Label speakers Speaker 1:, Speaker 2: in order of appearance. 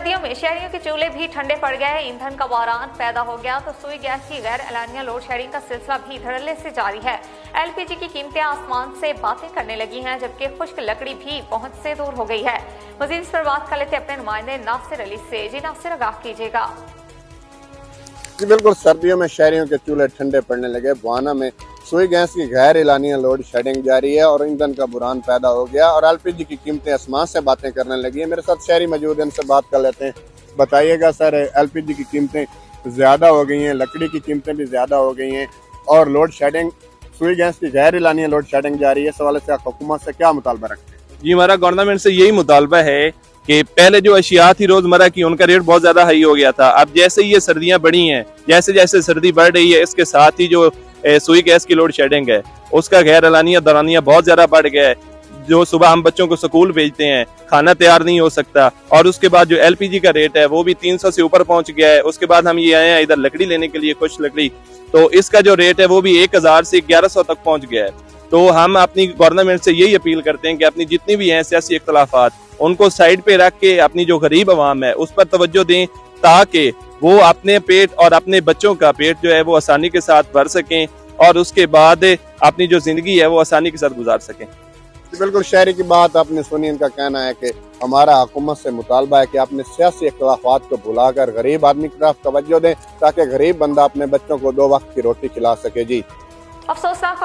Speaker 1: सर्दियों में शहरियों के चूल्हे भी ठंडे पड़ गए। ईंधन का बहरान पैदा हो गया तो सुई गैस की गैर एलानिया लोड शेडिंग का सिलसिला भी धड़ल्ले से जारी है। एलपीजी की कीमतें आसमान से बातें करने लगी हैं, जबकि खुश्क लकड़ी भी पहुंच से दूर हो गई है। मजीद इस पर बात कर लेते अपने नुमाइंदे नासिर अली से। जी नासिर, आगाह कीजिएगा।
Speaker 2: जी बिल्कुल, सर्दियों में शहरियों के चूल्हे ठंडे पड़ने लगे। बुआना में सुई गैस की गैर एलानिया लोड शेडिंग जारी है और ईंधन का बुरान पैदा हो गया और एलपीजी की कीमतें आसमान से बातें करने लगी है। मेरे साथ शहरी मौजूद हैं, इनसे बात कर लेते हैं। बताइएगा सर, एलपीजी की कीमतें ज़्यादा हो गई हैं, लकड़ी की कीमतें भी ज़्यादा हो गई हैं और लोड शेडिंग, सुई गैस की गैर एलानिया लोड शेडिंग जारी है। इस हवाले से आप हुकूमत से क्या मुतालबा रखते हैं?
Speaker 3: जी, हमारा गवर्नमेंट से यही मुतालबा है कि पहले जो अशिया थी रोजमर्रा की, उनका रेट बहुत ज्यादा हाई हो गया था। अब जैसे ये सर्दियां बढ़ी हैं, जैसे जैसे सर्दी बढ़ रही है, इसके साथ ही जो सुई गैस की लोड शेडिंग है, उसका गैर एलानिया दौरानिया बहुत ज्यादा बढ़ गया है। जो सुबह हम बच्चों को स्कूल भेजते हैं, खाना तैयार नहीं हो सकता, और उसके बाद जो एलपीजी का रेट है वो भी 300 से ऊपर पहुंच गया है। उसके बाद हम ये आए हैं इधर लकड़ी लेने के लिए, कुछ लकड़ी, तो इसका जो रेट है वो भी 1000 से 1100 तक पहुंच गया है। तो हम अपनी गवर्नमेंट से यही अपील करते हैं कि अपनी जितनी भी हैं सियासी इख्तलाफात, उनको साइड पे रख के अपनी जो गरीब आवाम है उस पर तवज्जो दें, ताकि वो अपने पेट और अपने बच्चों का पेट जो है वो आसानी के साथ भर सकें और उसके बाद अपनी जो जिंदगी है वो आसानी के साथ गुजार सकें।
Speaker 2: बिल्कुल, शहरी की बात आपने सुनी। इनका कहना है कि हमारा हुकूमत से मुतालबा है कि अपने सियासी इख्तलाफात को भुलाकर गरीब आदमी की तरफ तवज्जो दें, ताकि गरीब बंदा अपने बच्चों को 2 वक्त की रोटी खिला सके। जी,
Speaker 1: अफसोसनाक